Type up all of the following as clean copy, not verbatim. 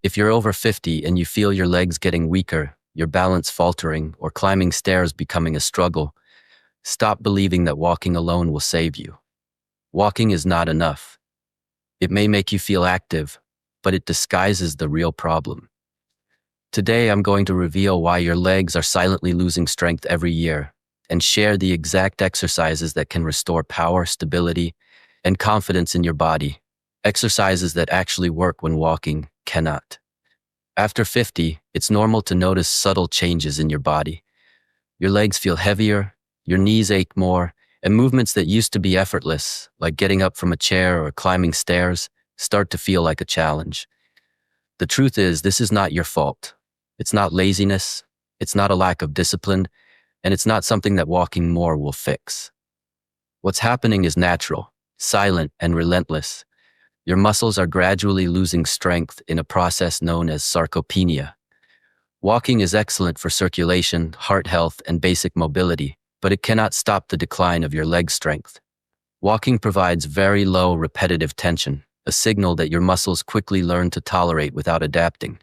If you're over 50 and you feel your legs getting weaker, your balance faltering, or climbing stairs becoming a struggle, stop believing that walking alone will save you. Walking is not enough. It may make you feel active, but it disguises the real problem. Today, I'm going to reveal why your legs are silently losing strength every year and share the exact exercises that can restore power, stability, and confidence in your body. Exercises that actually work when walking cannot. After 50, it's normal to notice subtle changes in your body. Your legs feel heavier, your knees ache more, and movements that used to be effortless, like getting up from a chair or climbing stairs, start to feel like a challenge. The truth is, this is not your fault. It's not laziness, it's not a lack of discipline, and it's not something that walking more will fix. What's happening is natural, silent, and relentless. Your muscles are gradually losing strength in a process known as sarcopenia. Walking is excellent for circulation, heart health, and basic mobility, but it cannot stop the decline of your leg strength. Walking provides very low repetitive tension, a signal that your muscles quickly learn to tolerate without adapting.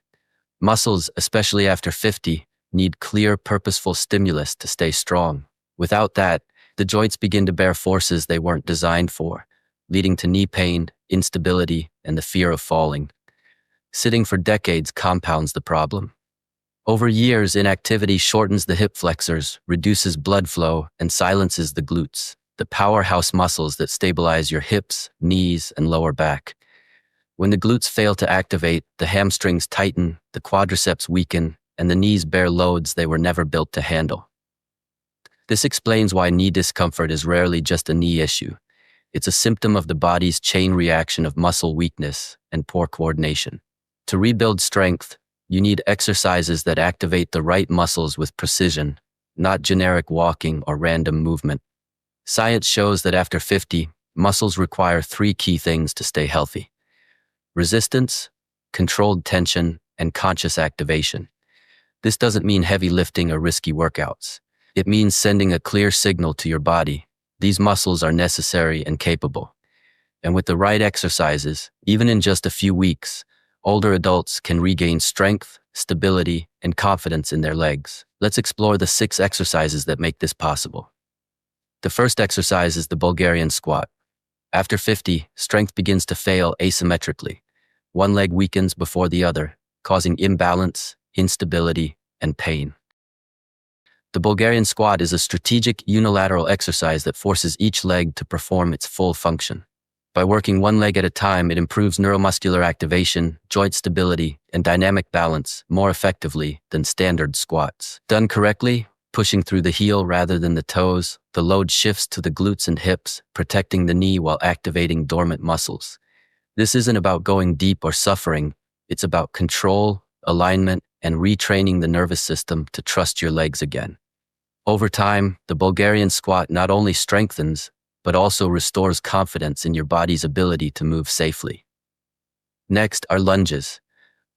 Muscles, especially after 50, need clear, purposeful stimulus to stay strong. Without that, the joints begin to bear forces they weren't designed for, leading to knee pain, instability, and the fear of falling. Sitting for decades compounds the problem. Over years, inactivity shortens the hip flexors, reduces blood flow, and silences the glutes, the powerhouse muscles that stabilize your hips, knees, and lower back. When the glutes fail to activate, the hamstrings tighten, the quadriceps weaken, and the knees bear loads they were never built to handle. This explains why knee discomfort is rarely just a knee issue. It's a symptom of the body's chain reaction of muscle weakness and poor coordination. To rebuild strength, you need exercises that activate the right muscles with precision, not generic walking or random movement. Science shows that after 50, muscles require 3 key things to stay healthy: resistance, controlled tension, and conscious activation. This doesn't mean heavy lifting or risky workouts. It means sending a clear signal to your body. These muscles are necessary and capable. And with the right exercises, even in just a few weeks, older adults can regain strength, stability, and confidence in their legs. Let's explore the 6 exercises that make this possible. The first exercise is the Bulgarian squat. After 50, strength begins to fail asymmetrically. One leg weakens before the other, causing imbalance, instability, and pain. The Bulgarian squat is a strategic unilateral exercise that forces each leg to perform its full function. By working one leg at a time, it improves neuromuscular activation, joint stability, and dynamic balance more effectively than standard squats. Done correctly, pushing through the heel rather than the toes, the load shifts to the glutes and hips, protecting the knee while activating dormant muscles. This isn't about going deep or suffering. It's about control, alignment, and retraining the nervous system to trust your legs again. Over time, the Bulgarian squat not only strengthens, but also restores confidence in your body's ability to move safely. Next are lunges.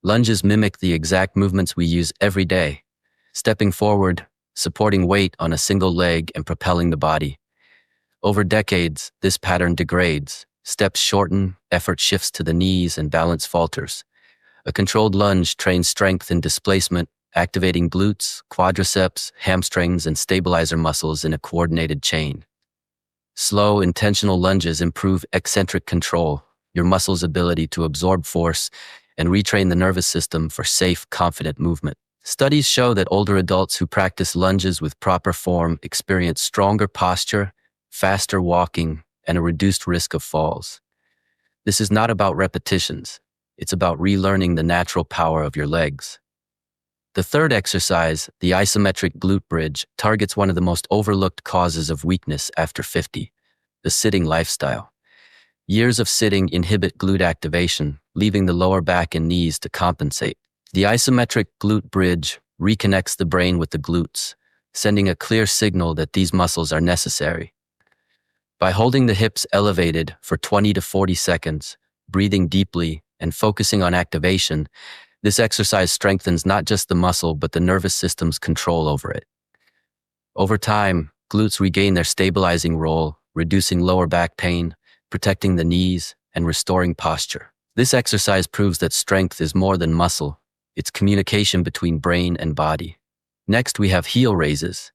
Lunges mimic the exact movements we use every day: stepping forward, supporting weight on a single leg, and propelling the body. Over decades, this pattern degrades. Steps shorten, effort shifts to the knees, and balance falters. A controlled lunge trains strength in displacement, activating glutes, quadriceps, hamstrings, and stabilizer muscles in a coordinated chain. Slow, intentional lunges improve eccentric control, your muscles' ability to absorb force, and retrain the nervous system for safe, confident movement. Studies show that older adults who practice lunges with proper form experience stronger posture, faster walking, and a reduced risk of falls. This is not about repetitions. It's about relearning the natural power of your legs. The third exercise, the isometric glute bridge, targets one of the most overlooked causes of weakness after 50, the sitting lifestyle. Years of sitting inhibit glute activation, leaving the lower back and knees to compensate. The isometric glute bridge reconnects the brain with the glutes, sending a clear signal that these muscles are necessary. By holding the hips elevated for 20 to 40 seconds, breathing deeply, and focusing on activation, this exercise strengthens not just the muscle but the nervous system's control over it. Over time, glutes regain their stabilizing role, reducing lower back pain, protecting the knees, and restoring posture. This exercise proves that strength is more than muscle. It's communication between brain and body. Next, we have heel raises.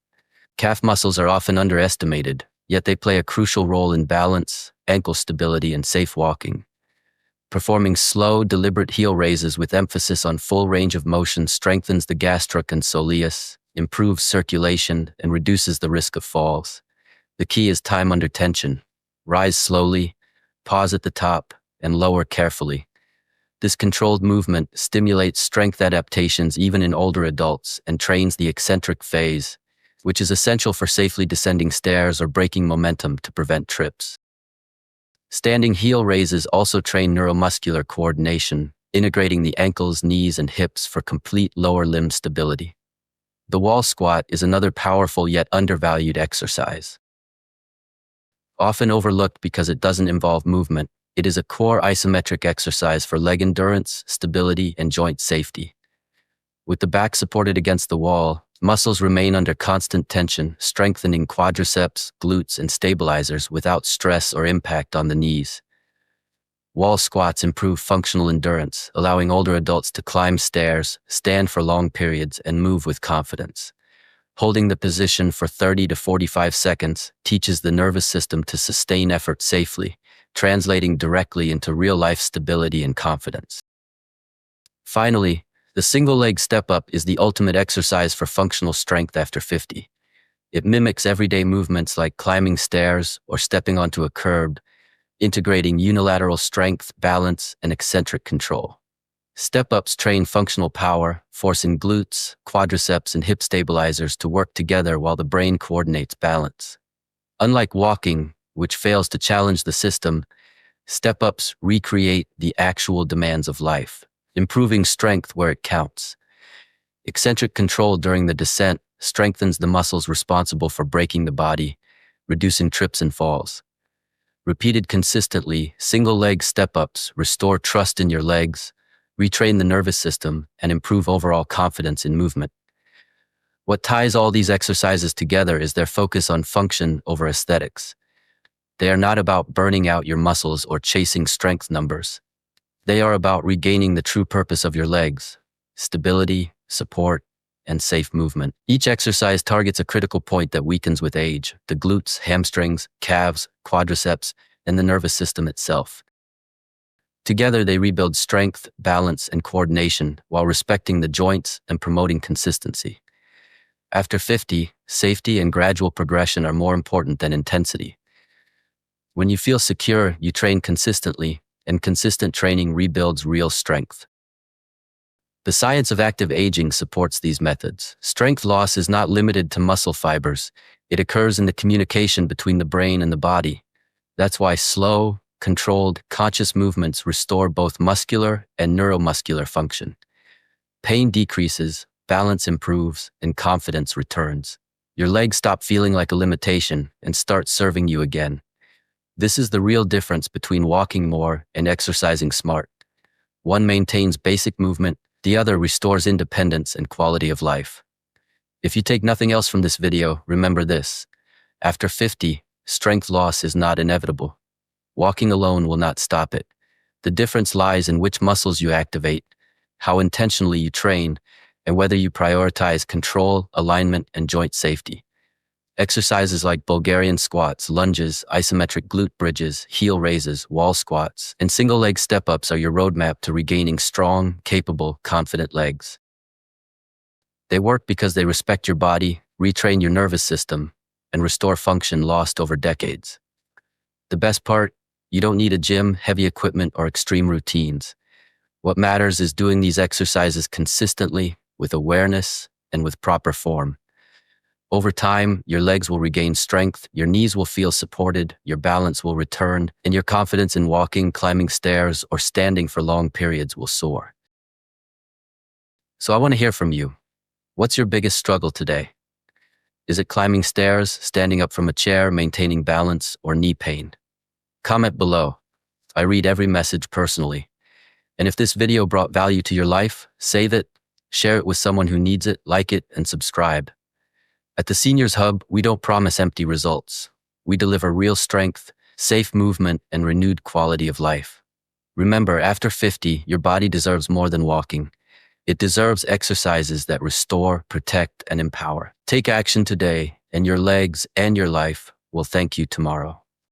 Calf muscles are often underestimated, yet they play a crucial role in balance, ankle stability, and safe walking. Performing slow, deliberate heel raises with emphasis on full range of motion strengthens the gastroc and soleus, improves circulation, and reduces the risk of falls. The key is time under tension. Rise slowly, pause at the top, and lower carefully. This controlled movement stimulates strength adaptations even in older adults and trains the eccentric phase, which is essential for safely descending stairs or breaking momentum to prevent trips. Standing heel raises also train neuromuscular coordination, integrating the ankles, knees, and hips for complete lower limb stability. The wall squat is another powerful yet undervalued exercise. Often overlooked because it doesn't involve movement, it is a core isometric exercise for leg endurance, stability, and joint safety. With the back supported against the wall, muscles remain under constant tension, strengthening quadriceps, glutes, and stabilizers without stress or impact on the knees. Wall squats improve functional endurance, allowing older adults to climb stairs, stand for long periods, and move with confidence. Holding the position for 30 to 45 seconds teaches the nervous system to sustain effort safely, translating directly into real-life stability and confidence. Finally, the single-leg step-up is the ultimate exercise for functional strength after 50. It mimics everyday movements like climbing stairs or stepping onto a curb, integrating unilateral strength, balance, and eccentric control. Step-ups train functional power, forcing glutes, quadriceps, and hip stabilizers to work together while the brain coordinates balance. Unlike walking, which fails to challenge the system, step-ups recreate the actual demands of life, improving strength where it counts. Eccentric control during the descent strengthens the muscles responsible for braking the body, reducing trips and falls. Repeated consistently, single-leg step-ups restore trust in your legs, retrain the nervous system, and improve overall confidence in movement. What ties all these exercises together is their focus on function over aesthetics. They are not about burning out your muscles or chasing strength numbers. They are about regaining the true purpose of your legs: stability, support, and safe movement. Each exercise targets a critical point that weakens with age: the glutes, hamstrings, calves, quadriceps, and the nervous system itself. Together, they rebuild strength, balance, and coordination while respecting the joints and promoting consistency. After 50, safety and gradual progression are more important than intensity. When you feel secure, you train consistently, and consistent training rebuilds real strength. The science of active aging supports these methods. Strength loss is not limited to muscle fibers. It occurs in the communication between the brain and the body. That's why slow, controlled, conscious movements restore both muscular and neuromuscular function. Pain decreases, balance improves, and confidence returns. Your legs stop feeling like a limitation and start serving you again. This is the real difference between walking more and exercising smart. One maintains basic movement, the other restores independence and quality of life. If you take nothing else from this video, remember this: after 50, strength loss is not inevitable. Walking alone will not stop it. The difference lies in which muscles you activate, how intentionally you train, and whether you prioritize control, alignment, and joint safety. Exercises like Bulgarian squats, lunges, isometric glute bridges, heel raises, wall squats, and single-leg step-ups are your roadmap to regaining strong, capable, confident legs. They work because they respect your body, retrain your nervous system, and restore function lost over decades. The best part? You don't need a gym, heavy equipment, or extreme routines. What matters is doing these exercises consistently, with awareness, and with proper form. Over time, your legs will regain strength, your knees will feel supported, your balance will return, and your confidence in walking, climbing stairs, or standing for long periods will soar. So I want to hear from you. What's your biggest struggle today? Is it climbing stairs, standing up from a chair, maintaining balance, or knee pain? Comment below. I read every message personally. And if this video brought value to your life, save it, share it with someone who needs it, like it, and subscribe. At the Seniors Hub, we don't promise empty results. We deliver real strength, safe movement, and renewed quality of life. Remember, after 50, your body deserves more than walking. It deserves exercises that restore, protect, and empower. Take action today, and your legs and your life will thank you tomorrow.